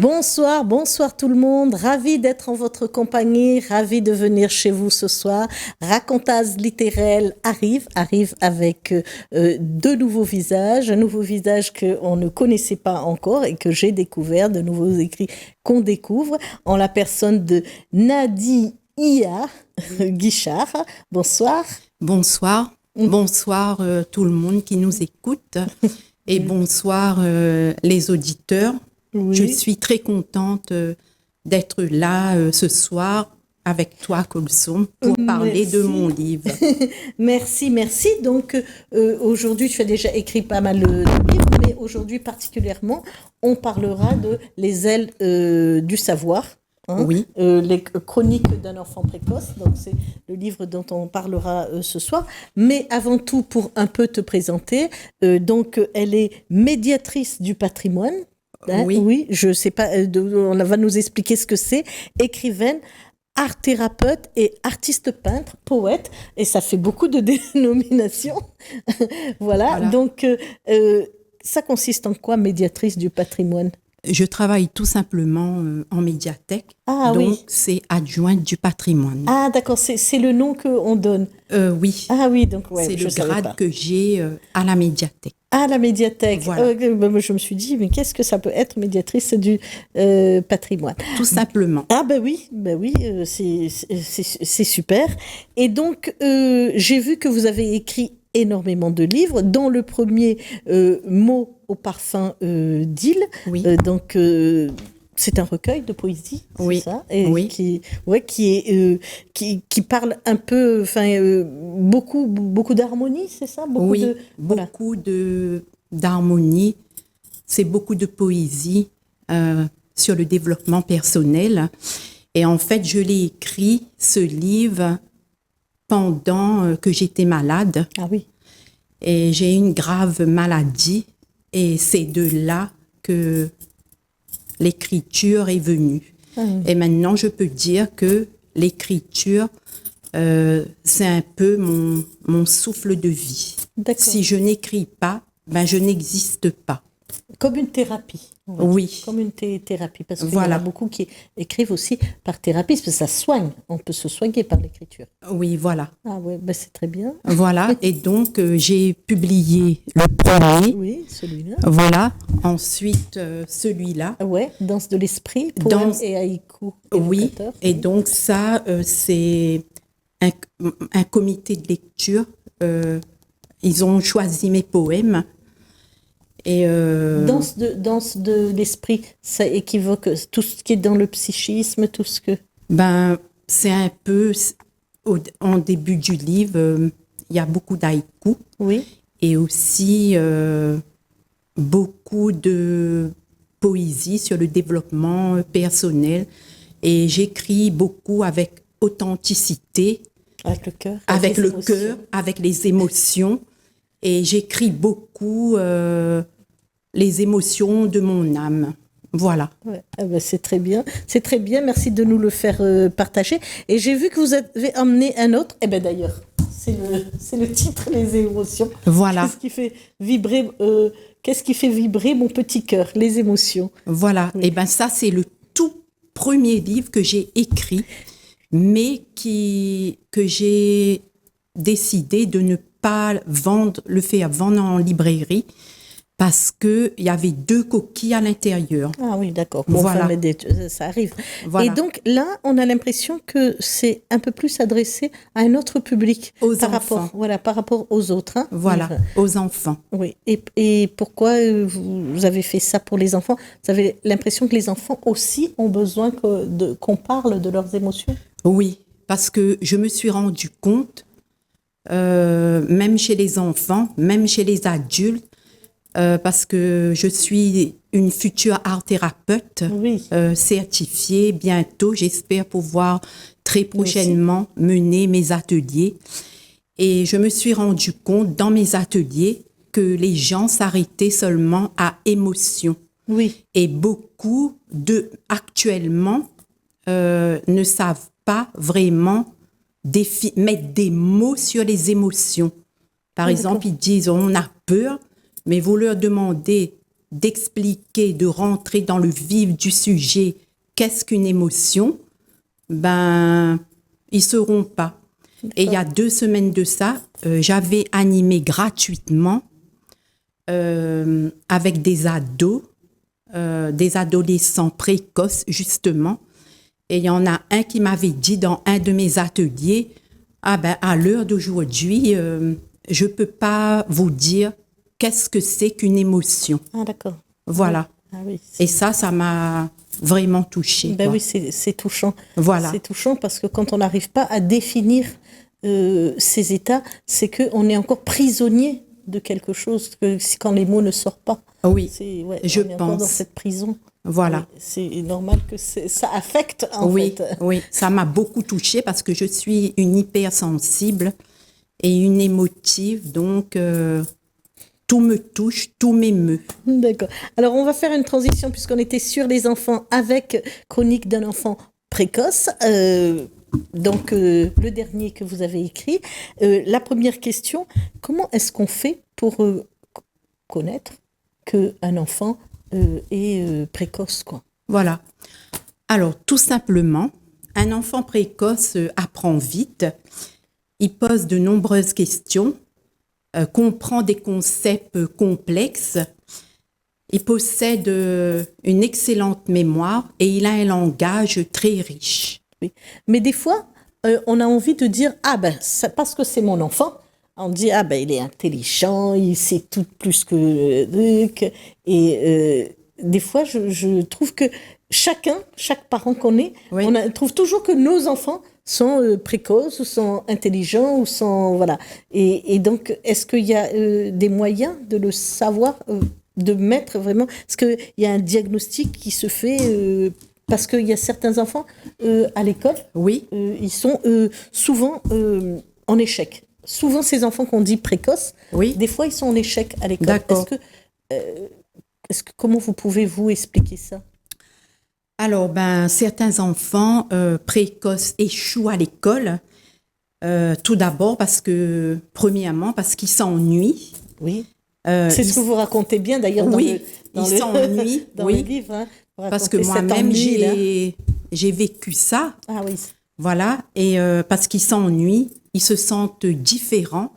Bonsoir, bonsoir tout le monde. Ravi d'être en votre compagnie, ravi de venir chez vous ce soir. Racontase littéraire arrive avec deux nouveaux visages, un nouveau visage qu'on ne connaissait pas encore et que j'ai découvert, de nouveaux écrits qu'on découvre en la personne de Nadia Guichard. Bonsoir. Bonsoir. Bonsoir tout le monde qui nous écoute et bonsoir les auditeurs. Oui. Je suis très contente d'être là ce soir avec toi, Colson, pour parler de mon livre. Merci. Donc, aujourd'hui, tu as déjà écrit pas mal de livres, mais aujourd'hui particulièrement, on parlera de Les ailes du savoir. Oui. Les chroniques d'un enfant précoce, donc c'est le livre dont on parlera ce soir. Mais avant tout, pour un peu te présenter, donc elle est médiatrice du patrimoine. Oui, je sais pas, on va nous expliquer ce que c'est. Écrivaine, art thérapeute et artiste peintre, poète, et ça fait beaucoup de dénominations. voilà. Donc ça consiste en quoi, médiatrice du patrimoine? Je travaille tout simplement en médiathèque, donc c'est adjointe du patrimoine. Ah d'accord, c'est le nom qu'on donne. Oui. Ah oui, donc c'est le grade que j'ai à la médiathèque. À la médiathèque. Voilà. Je me suis dit, mais qu'est-ce que ça peut être, médiatrice du patrimoine? Tout simplement. Ah oui, c'est super. Et donc, j'ai vu que vous avez écrit énormément de livres, dont le premier Mots au parfum d'île. Oui. Donc, c'est un recueil de poésie, oui. C'est ça, et oui. qui parle un peu, beaucoup d'harmonie, c'est ça, beaucoup d'harmonie. C'est beaucoup de poésie sur le développement personnel. Et en fait, je l'ai écrit ce livre pendant que j'étais malade. Ah oui. Et j'ai une grave maladie, et c'est de là que l'écriture est venue. Et maintenant, je peux dire que l'écriture, c'est un peu mon souffle de vie. D'accord. Si je n'écris pas, je n'existe pas. Comme une thérapie. Oui. Comme une thérapie. Parce qu'il y en a beaucoup qui écrivent aussi par thérapie, parce que ça soigne. On peut se soigner par l'écriture. Oui, voilà. Ah ouais, c'est très bien. Voilà. Et donc, j'ai publié le premier. Oui, celui-là. Voilà. Ensuite, celui-là. Ouais, Danse de l'esprit, poème et haïku. Oui. Et donc, ça, c'est un comité de lecture. Ils ont choisi mes poèmes. Et Danse de l'esprit, ça équivoque tout ce qui est dans le psychisme, tout ce que... c'est un peu, en début du livre, il y a beaucoup d'haïkus. Oui. Et aussi beaucoup de poésie sur le développement personnel. Et j'écris beaucoup avec authenticité. Avec le cœur. Avec le cœur, avec les émotions. Et j'écris beaucoup les émotions de mon âme. Voilà. Ouais. C'est très bien. C'est très bien. Merci de nous le faire partager. Et j'ai vu que vous avez emmené un autre. D'ailleurs, c'est le titre, les émotions. Voilà. Qu'est-ce qui fait vibrer mon petit cœur? Les émotions. Voilà. Oui. Et ça, c'est le tout premier livre que j'ai écrit, mais que j'ai décidé de ne pas le faire vendre en librairie, parce qu'il y avait 2 coquilles à l'intérieur. Ah oui, d'accord. Voilà. Ça arrive. Voilà. Et donc là, on a l'impression que c'est un peu plus adressé à un autre public. Par rapport aux autres. Hein. Voilà, aux enfants. Oui. Et pourquoi vous avez fait ça pour les enfants? Vous avez l'impression que les enfants aussi ont besoin qu'on parle de leurs émotions? Oui, parce que je me suis rendu compte, même chez les enfants, même chez les adultes, parce que je suis une future art thérapeute certifiée bientôt. J'espère pouvoir très prochainement mener mes ateliers. Et je me suis rendu compte dans mes ateliers que les gens s'arrêtaient seulement à émotion. Oui. Et beaucoup actuellement ne savent pas vraiment mettre des mots sur les émotions. Par exemple, ils disent on a peur, mais vous leur demandez d'expliquer, de rentrer dans le vif du sujet, qu'est-ce qu'une émotion, ben, ils sauront pas. Et il y a 2 semaines de ça, j'avais animé gratuitement avec des ados, des adolescents précoces, justement. Et il y en a un qui m'avait dit dans un de mes ateliers, ah ben, à l'heure d'aujourd'hui, je peux pas vous dire qu'est-ce que c'est qu'une émotion. Ah, d'accord. Voilà. Ah, oui, Et ça m'a vraiment touchée. Ben quoi. oui, c'est touchant. Voilà. C'est touchant parce que quand on n'arrive pas à définir ces états, c'est qu'on est encore prisonnier de quelque chose quand les mots ne sortent pas. Oui, Ouais, je on est encore pense. dans cette prison. Voilà. C'est normal que ça affecte, en Oui, fait. oui, ça m'a beaucoup touchée parce que je suis une hypersensible et une émotive, donc tout me touche, tout m'émeut. D'accord. Alors, on va faire une transition puisqu'on était sur les enfants avec Chronique d'un enfant précoce. Donc, le dernier que vous avez écrit. La première question, comment est-ce qu'on fait pour connaître qu'un enfant est précoce, quoi? Voilà. Alors, tout simplement, un enfant précoce apprend vite, il pose de nombreuses questions, comprend des concepts complexes, il possède une excellente mémoire et il a un langage très riche. Oui. Mais des fois, on a envie de dire, ah ben, parce que c'est mon enfant, on dit, ah ben, il est intelligent, il sait tout plus que truc. Et des fois, je trouve que chaque parent qu'on est, Oui. trouve toujours que nos enfants sont précoces, ou sont intelligents, ou sont... Voilà. Et donc, est-ce qu'il y a des moyens de le savoir, de mettre vraiment... Est-ce qu'il y a un diagnostic qui se fait parce qu'il y a certains enfants à l'école, Oui. ils sont souvent en échec. Souvent, ces enfants qu'on dit précoces, Oui. des fois, ils sont en échec à l'école. D'accord. Comment vous pouvez vous expliquer ça? Alors, ben, certains enfants précoces échouent à l'école. Tout d'abord premièrement, parce qu'ils s'ennuient. Oui. C'est ce que vous racontez bien d'ailleurs Oui, dans ils s'ennuient. dans Oui. le livre. Hein, Parce que moi-même, j'ai vécu ça. Ah oui. Voilà. Et parce qu'ils s'ennuient, ils se sentent différents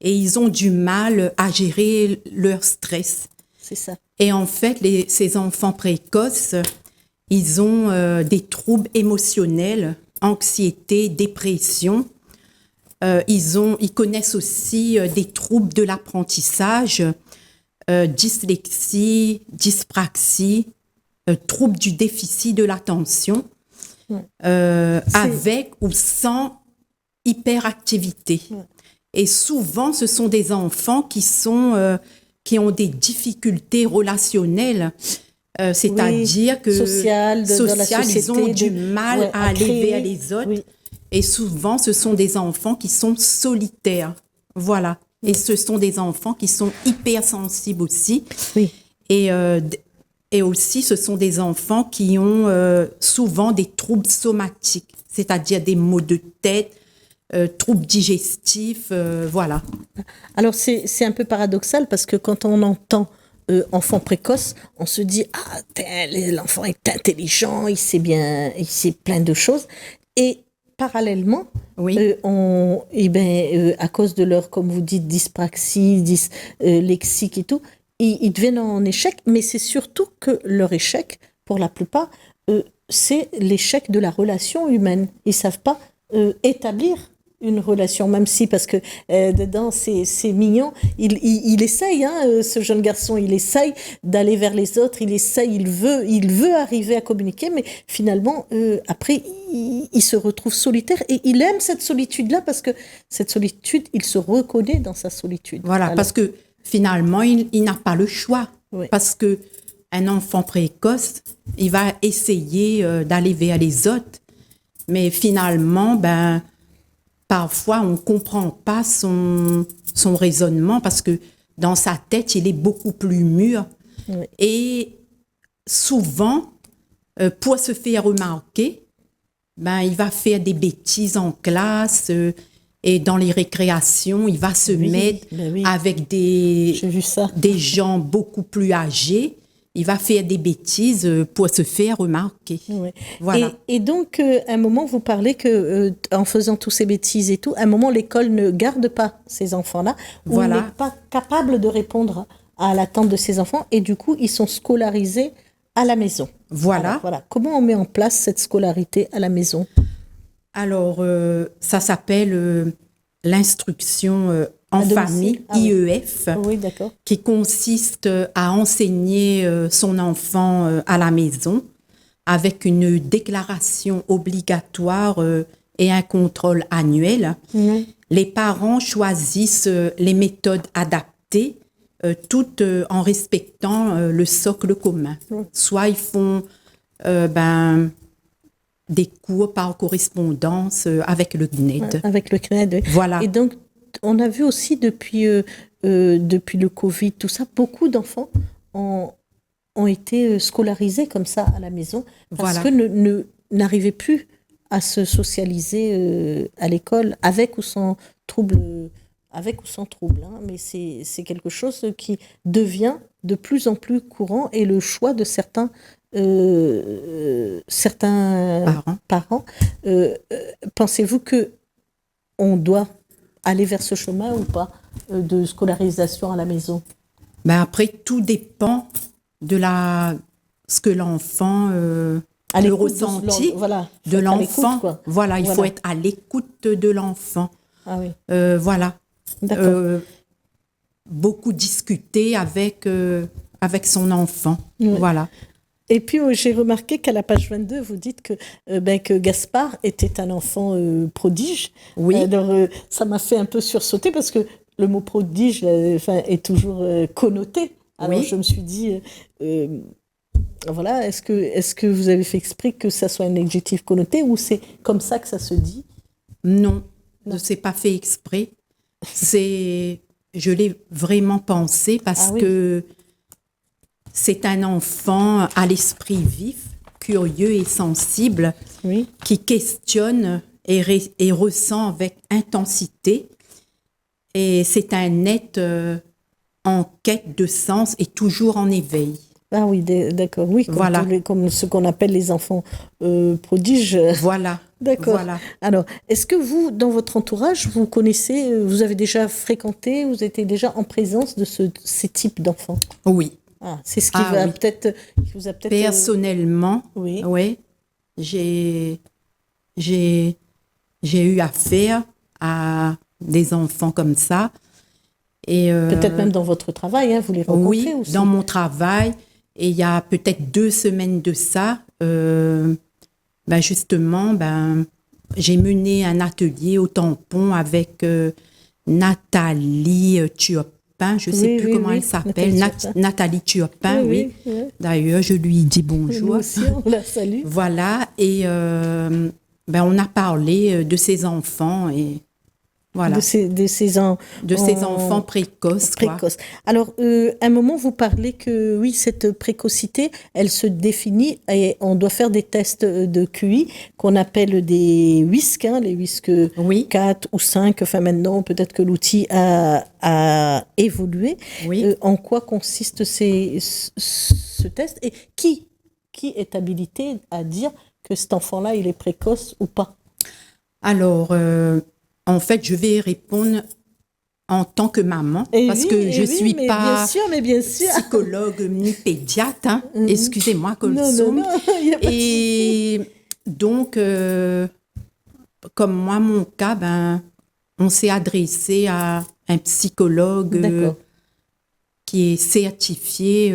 et ils ont du mal à gérer leur stress. C'est ça. Et en fait, ces enfants précoces, ils ont des troubles émotionnels, anxiété, dépression. Ils connaissent aussi des troubles de l'apprentissage, dyslexie, dyspraxie, troubles du déficit de l'attention, avec ou sans hyperactivité. Ouais. Et souvent, ce sont des enfants qui ont des difficultés relationnelles. C'est-à-dire que social, dans la société, ils ont du mal à aller vers les autres. Oui. Et souvent, ce sont des enfants qui sont solitaires. Voilà. Oui. Et ce sont des enfants qui sont hypersensibles aussi. Oui. Et aussi, ce sont des enfants qui ont souvent des troubles somatiques, c'est-à-dire des maux de tête, troubles digestifs, voilà. Alors, c'est un peu paradoxal parce que quand on entend enfant précoce, on se dit « Ah, l'enfant est intelligent, il sait plein de choses. » Et parallèlement, oui. À cause de leur, comme vous dites, dyspraxie, lexique et tout, ils deviennent en échec. Mais c'est surtout que leur échec, pour la plupart, c'est l'échec de la relation humaine. Ils ne savent pas établir une relation, même si, parce que dedans, c'est mignon, il essaye, hein, ce jeune garçon, il essaye d'aller vers les autres, il veut arriver à communiquer, mais finalement, après, il se retrouve solitaire et il aime cette solitude-là parce que cette solitude, il se reconnaît dans sa solitude. Voilà, alors, parce que finalement, il n'a pas le choix. Oui. Parce que un enfant précoce, il va essayer d'aller vers les autres, mais finalement, parfois, on ne comprend pas son raisonnement parce que dans sa tête, il est beaucoup plus mûr. Oui. Et souvent, pour se faire remarquer, il va faire des bêtises en classe, Et dans les récréations, il va se mettre avec J'ai vu ça. des gens beaucoup plus âgés. Il va faire des bêtises pour se faire remarquer. Oui. Voilà. Et donc, à un moment, vous parlez que en faisant toutes ces bêtises et tout, à un moment, l'école ne garde pas ces enfants-là, ou Voilà. n'est pas capable de répondre à l'attente de ces enfants, et du coup, ils sont scolarisés à la maison. Voilà. Alors, voilà. Comment on met en place cette scolarité à la maison? Alors, ça s'appelle l'instruction en À domicile? famille, Ah oui. IEF, Oui, d'accord. qui consiste à enseigner son enfant à la maison avec une déclaration obligatoire et un contrôle annuel. Mhm. Les parents choisissent les méthodes adaptées, toutes en respectant le socle commun. Soit ils font des cours par correspondance avec le CNED. Avec le CNED, oui. Voilà. Et donc, on a vu aussi depuis le Covid, tout ça, beaucoup d'enfants ont été scolarisés comme ça à la maison parce Voilà. que n'arrivaient plus à se socialiser à l'école avec ou sans trouble. Hein, mais c'est quelque chose qui devient de plus en plus courant et le choix de certains parents. Pensez-vous que on doit aller vers ce chemin ou pas de scolarisation à la maison? Ben après, tout dépend de ce que l'enfant À le l'écoute ressenti voilà, de faut être à l'enfant. l'écoute, quoi. Voilà, il faut Voilà. être à l'écoute de l'enfant. Ah oui, Voilà. d'accord. Beaucoup discuter avec son enfant. Ouais. Voilà. Et puis, j'ai remarqué qu'à la page 22, vous dites que Gaspard était un enfant prodige. Oui. Alors, ça m'a fait un peu sursauter parce que le mot prodige est toujours connoté. Alors, Oui. je me suis dit, voilà, est-ce que vous avez fait exprès que ça soit un adjectif connoté ou c'est comme ça que ça se dit? Non, je ne sais pas fait exprès. Je l'ai vraiment pensé parce que c'est un enfant à l'esprit vif, curieux et sensible, Oui. qui questionne et ressent avec intensité. Et c'est un être en quête de sens et toujours en éveil. Ah oui, d'accord. Oui, Voilà. comme ce qu'on appelle les enfants prodiges. Voilà. D'accord. Voilà. Alors, est-ce que vous, dans votre entourage, vous connaissez, vous avez déjà fréquenté, vous étiez déjà en présence de ces types d'enfants? Oui. Ah, c'est ce qui Ah va oui. qui vous a peut-être. Personnellement, Oui. ouais, j'ai eu affaire à des enfants comme ça. Et Peut-être même dans votre travail, hein, vous les rencontrez oui, aussi. dans mon travail. Et il y a peut-être 2 semaines de ça, justement, j'ai mené un atelier au tampon avec Nathalie Tuopin. Je ne sais plus comment elle s'appelle. Nathalie Tuopin, oui. D'ailleurs, je lui dis bonjour. Nous aussi, on la salue. Voilà. Et on a parlé de ces enfants et voilà. De ces enfants précoces. Précoces. Alors, à un moment, vous parlez que, oui, cette précocité, elle se définit et on doit faire des tests de QI qu'on appelle des WISC, hein, les WISC 4 ou 5. Enfin, maintenant, peut-être que l'outil a évolué. Oui. En quoi consiste ce test et qui est habilité à dire que cet enfant-là, il est précoce ou pas? Alors, en fait, je vais répondre en tant que maman, parce que je ne suis pas bien sûr. psychologue ni pédiatre. Hein. Excusez-moi, Colsoum. Non, y a pas et donc, comme moi, mon cas, on s'est adressé à un psychologue qui est certifié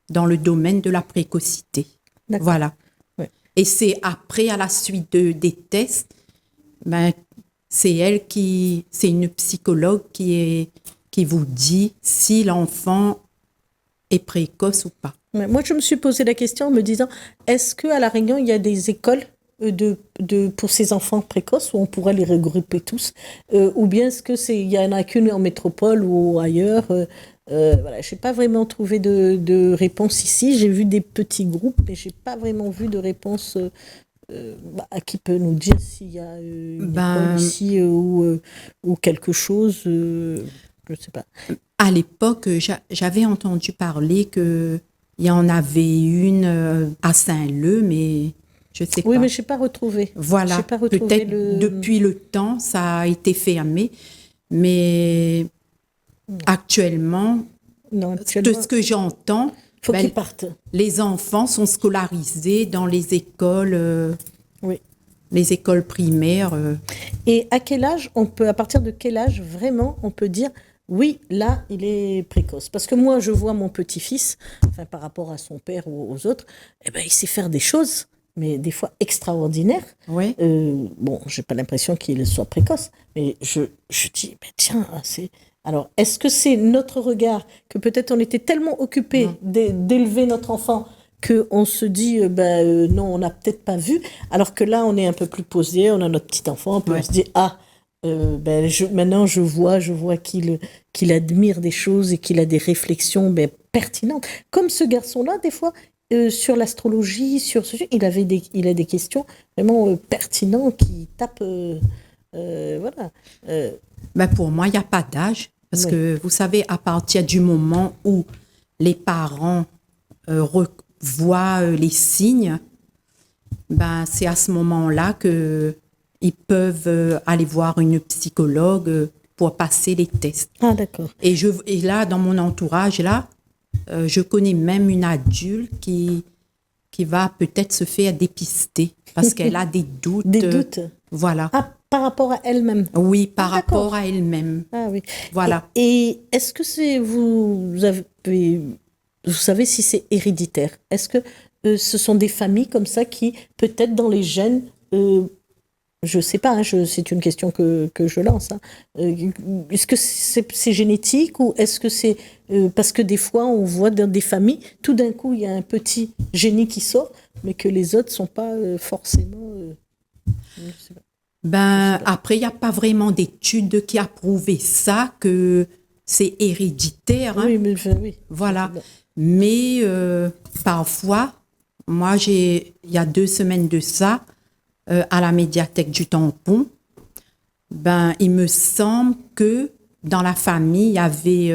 dans le domaine de la précocité. D'accord. Voilà. Ouais. Et c'est après, à la suite des tests, c'est une psychologue qui vous dit si l'enfant est précoce ou pas. Moi, je me suis posé la question en me disant, est-ce qu'à La Réunion, il y a des écoles pour ces enfants précoces où on pourrait les regrouper tous, ou bien est-ce qu'il y en a qu'une en métropole ou ailleurs? Voilà, je n'ai pas vraiment trouvé de réponse ici. J'ai vu des petits groupes, mais je n'ai pas vraiment vu de réponse qui peut nous dire s'il y a une école ici ou quelque chose, je ne sais pas. À l'époque, j'avais entendu parler qu'il y en avait une à Saint-Leu, mais je ne sais pas. Oui, mais je n'ai pas retrouvé. Voilà, peut-être depuis le temps, ça a été fermé, mais actuellement, de ce que j'entends, faut qu'ils partent. Les enfants sont scolarisés dans les écoles, les écoles primaires. Et à quel âge à partir de quel âge vraiment on peut dire oui, là, il est précoce? Parce que moi, je vois mon petit-fils, par rapport à son père ou aux autres, il sait faire des choses, mais des fois extraordinaires. Oui. Bon, j'ai pas l'impression qu'il soit précoce, mais je dis, tiens, c'est... Alors, est-ce que c'est notre regard, que peut-être on était tellement occupé d'élever notre enfant qu'on se dit, non, on n'a peut-être pas vu, alors que là, on est un peu plus posé, on a notre petit enfant, puis on se dit, maintenant je vois qu'il admire des choses et qu'il a des réflexions pertinentes. Comme ce garçon-là, des fois, sur l'astrologie, sur ce sujet, il a des questions vraiment pertinentes qui tapent... voilà. Pour moi, il n'y a pas d'âge. Parce que, vous savez, à partir du moment où les parents voient les signes, c'est à ce moment-là qu'ils peuvent aller voir une psychologue pour passer les tests. Ah, d'accord. Et là, dans mon entourage, je connais même une adulte qui va peut-être se faire dépister parce qu'elle a des doutes. Des doutes. Voilà. Ah, par rapport à elle-même. Oui, par rapport à elle-même. Ah oui. Voilà. Et est-ce que vous savez si c'est héréditaire? Est-ce que ce sont des familles comme ça qui, peut-être dans les gènes, je ne sais pas, c'est une question que je lance. Est-ce que c'est génétique ou est-ce que c'est... parce que des fois, on voit dans des familles, tout d'un coup, il y a un petit génie qui sort, mais que les autres ne sont pas forcément... je sais pas. Après, il n'y a pas vraiment d'études qui a prouvé ça, que c'est héréditaire. Oui, mais oui. Voilà. Mais parfois, moi, il y a 2 semaines de ça, à la médiathèque du Tampon, il me semble que dans la famille, il y avait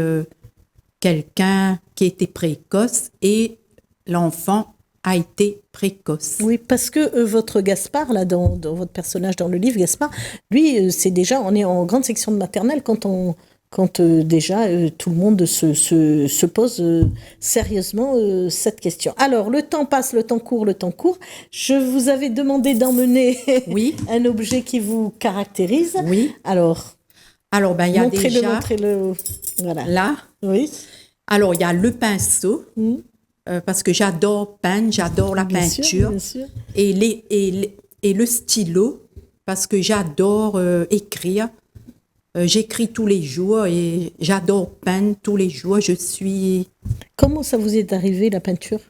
quelqu'un qui était précoce et l'enfant a été précoce. Oui, parce que votre Gaspard, là, dans votre personnage dans le livre, Gaspard, lui, c'est déjà, on est en grande section de maternelle quand déjà tout le monde se pose sérieusement cette question. Alors, le temps passe, le temps court, le temps court. Je vous avais demandé d'emmener un objet qui vous caractérise. Oui. Alors, il y a déjà... Montrez-le. Voilà. Là. Oui. Alors, il y a le pinceau. Parce que j'adore peindre, j'adore la peinture. Bien sûr. Et le stylo, parce que j'adore écrire. J'écris tous les jours et j'adore peindre tous les jours. Comment ça vous est arrivé, la peinture?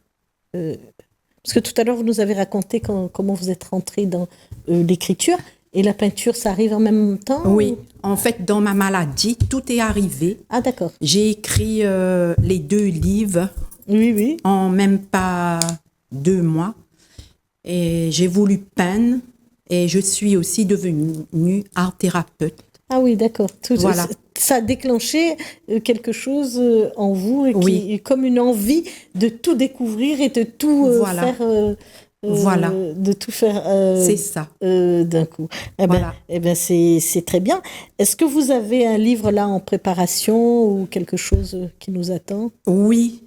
Parce que tout à l'heure, vous nous avez raconté comment vous êtes rentré dans l'écriture. Et la peinture, ça arrive en même temps? Oui. En fait, dans ma maladie, tout est arrivé. Ah, d'accord. J'ai écrit les 2 livres. Oui. En même pas 2 mois. Et j'ai voulu peindre et je suis aussi devenue art-thérapeute. Ah oui, d'accord. Voilà. Ça a déclenché quelque chose en vous et qui, comme une envie de tout découvrir et de tout faire. De tout faire. C'est ça. D'un coup. C'est très bien. Est-ce que vous avez un livre là en préparation ou quelque chose qui nous attend? Oui.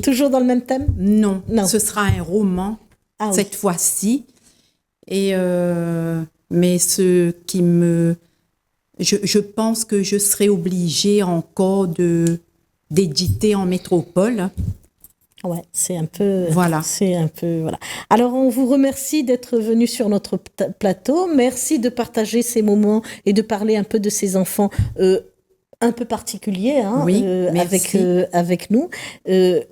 Toujours dans le même thème? Non. Ce sera un roman cette fois-ci. Et mais je pense que je serai obligée encore d'éditer en métropole. Ouais, c'est un peu. Voilà. Voilà. Alors, on vous remercie d'être venu sur notre plateau. Merci de partager ces moments et de parler un peu de ces enfants un peu particuliers avec nous.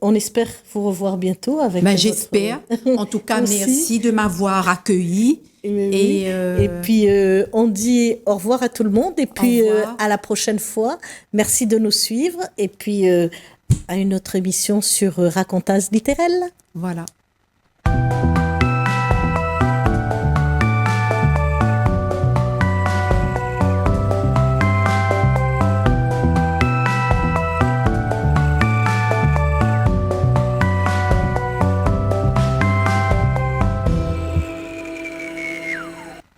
On espère vous revoir bientôt avec. J'espère. En tout cas, merci de m'avoir accueilli. Et puis, on dit au revoir à tout le monde. Et puis, à la prochaine fois. Merci de nous suivre. Et puis, à une autre émission sur Racontage littéral. Voilà.